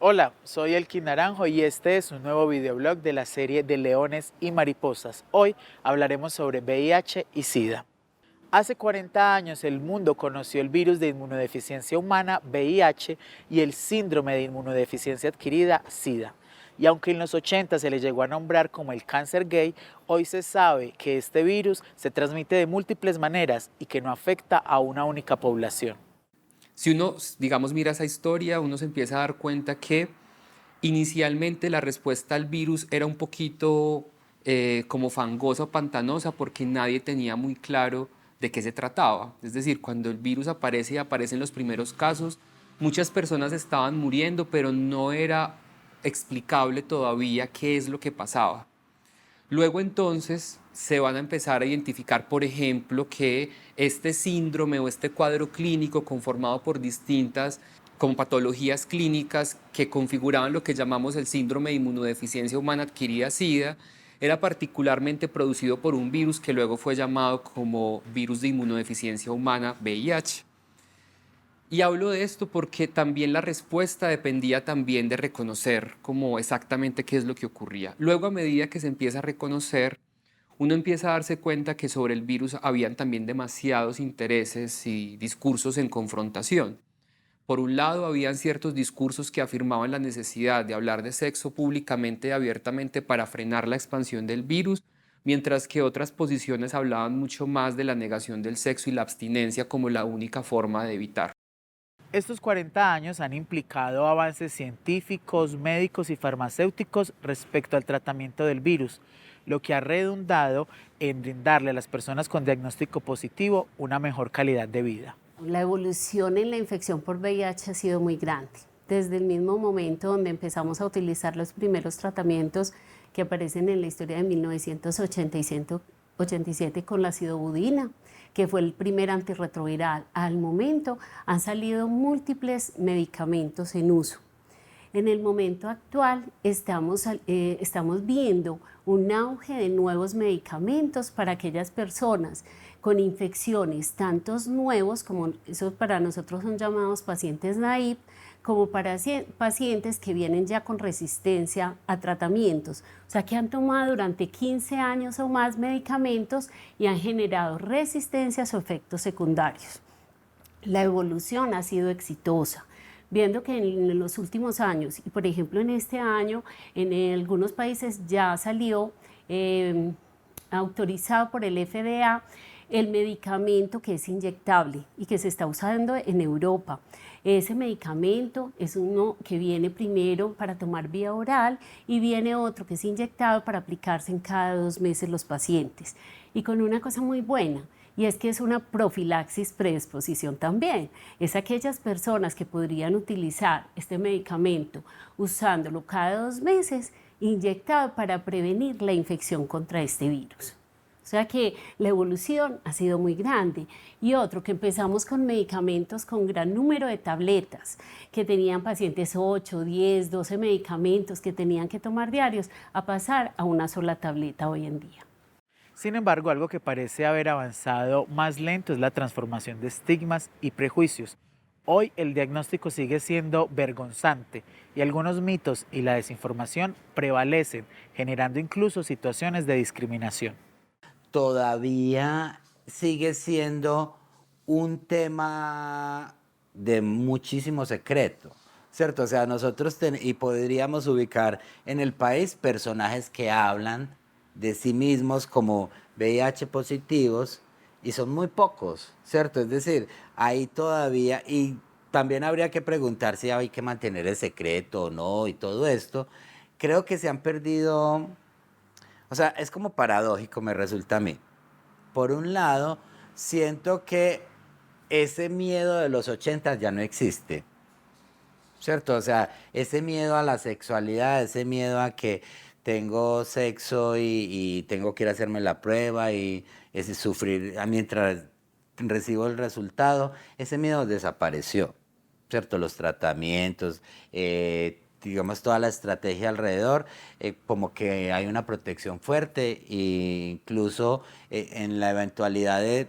Hola, soy Elkin Naranjo y este es un nuevo videoblog de la serie de Leones y Mariposas. Hoy hablaremos sobre VIH y SIDA. Hace 40 años el mundo conoció el virus de inmunodeficiencia humana VIH y el síndrome de inmunodeficiencia adquirida SIDA. Y aunque en los 80 se le llegó a nombrar como el cáncer gay, hoy se sabe que este virus se transmite de múltiples maneras y que no afecta a una única población. Si uno, digamos, mira esa historia, uno se empieza a dar cuenta que inicialmente la respuesta al virus era un poquito como fangosa o pantanosa porque nadie tenía muy claro de qué se trataba. Es decir, cuando el virus aparece y aparecen los primeros casos, muchas personas estaban muriendo, pero no era explicable todavía qué es lo que pasaba. Luego entonces se van a empezar a identificar, por ejemplo, que este síndrome o este cuadro clínico conformado por distintas como patologías clínicas que configuraban lo que llamamos el síndrome de inmunodeficiencia humana adquirida SIDA, era particularmente producido por un virus que luego fue llamado como virus de inmunodeficiencia humana VIH. Y hablo de esto porque también la respuesta dependía también de reconocer como exactamente qué es lo que ocurría. Luego, a medida que se empieza a reconocer, uno empieza a darse cuenta que sobre el virus habían también demasiados intereses y discursos en confrontación. Por un lado, habían ciertos discursos que afirmaban la necesidad de hablar de sexo públicamente y abiertamente para frenar la expansión del virus, mientras que otras posiciones hablaban mucho más de la negación del sexo y la abstinencia como la única forma de evitar. Estos 40 años han implicado avances científicos, médicos y farmacéuticos respecto al tratamiento del virus, lo que ha redundado en brindarle a las personas con diagnóstico positivo una mejor calidad de vida. La evolución en la infección por VIH ha sido muy grande. Desde el mismo momento donde empezamos a utilizar los primeros tratamientos que aparecen en la historia de 1987 con la sidobudina, que fue el primer antirretroviral, al momento han salido múltiples medicamentos en uso. En el momento actual estamos viendo un auge de nuevos medicamentos para aquellas personas con infecciones, tantos nuevos, como esos para nosotros son llamados pacientes naive, como para pacientes que vienen ya con resistencia a tratamientos, o sea que han tomado durante 15 años o más medicamentos y han generado resistencias o efectos secundarios. La evolución ha sido exitosa, viendo que en los últimos años, y por ejemplo en este año, en algunos países ya salió autorizado por el FDA el medicamento que es inyectable y que se está usando en Europa. Ese medicamento es uno que viene primero para tomar vía oral y viene otro que es inyectado para aplicarse en cada 2 meses los pacientes. Y con una cosa muy buena, y es que es una profilaxis preexposición también. Es aquellas personas que podrían utilizar este medicamento usándolo cada 2 meses, inyectado para prevenir la infección contra este virus. O sea que la evolución ha sido muy grande. Y otro, que empezamos con medicamentos con gran número de tabletas, que tenían pacientes 8, 10, 12 medicamentos que tenían que tomar diarios, a pasar a una sola tableta hoy en día. Sin embargo, algo que parece haber avanzado más lento es la transformación de estigmas y prejuicios. Hoy el diagnóstico sigue siendo vergonzante y algunos mitos y la desinformación prevalecen, generando incluso situaciones de discriminación. Todavía sigue siendo un tema de muchísimo secreto, ¿cierto? O sea, nosotros y podríamos ubicar en el país personajes que hablan de sí mismos como VIH positivos y son muy pocos, ¿cierto? Es decir, hay todavía, y también habría que preguntar si hay que mantener el secreto o no y todo esto. Creo que se han perdido, o sea, es como paradójico, me resulta a mí. Por un lado, siento que ese miedo de los 80 ya no existe, ¿cierto? O sea, ese miedo a la sexualidad, ese miedo a que tengo sexo y tengo que ir a hacerme la prueba y ese sufrir mientras recibo el resultado, ese miedo desapareció, ¿cierto? Los tratamientos, digamos, toda la estrategia alrededor, como que hay una protección fuerte e incluso en la eventualidad de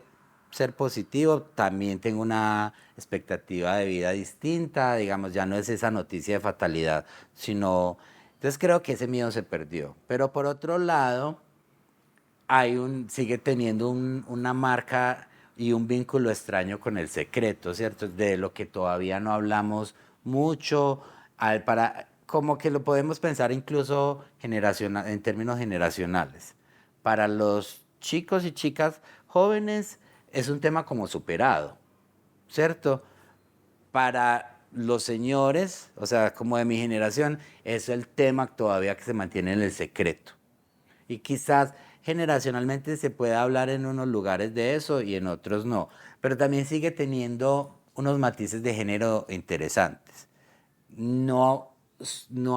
ser positivo, también tengo una expectativa de vida distinta, digamos, ya no es esa noticia de fatalidad, sino, entonces creo que ese miedo se perdió. Pero por otro lado, sigue teniendo una marca y un vínculo extraño con el secreto, ¿cierto? De lo que todavía no hablamos mucho, como que lo podemos pensar incluso en términos generacionales. Para los chicos y chicas jóvenes es un tema como superado, ¿cierto? Para los señores, o sea, como de mi generación, es el tema todavía que se mantiene en el secreto. Y quizás generacionalmente se pueda hablar en unos lugares de eso y en otros no, pero también sigue teniendo unos matices de género interesantes. No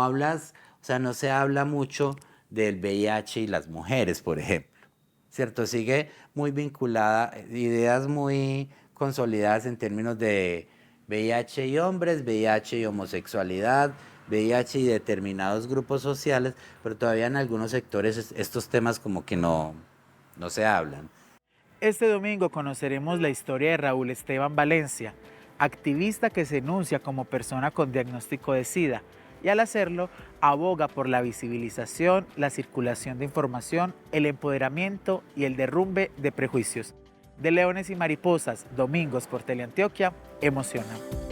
hablas, o sea, no se habla mucho del VIH y las mujeres, por ejemplo, ¿cierto? Sigue muy vinculada, ideas muy consolidadas en términos de VIH y hombres, VIH y homosexualidad, VIH y determinados grupos sociales, pero todavía en algunos sectores estos temas como que no se hablan. Este domingo conoceremos la historia de Raúl Esteban Valencia, activista que se enuncia como persona con diagnóstico de SIDA y al hacerlo aboga por la visibilización, la circulación de información, el empoderamiento y el derrumbe de prejuicios. De Leones y Mariposas, domingos por Teleantioquia, emociona.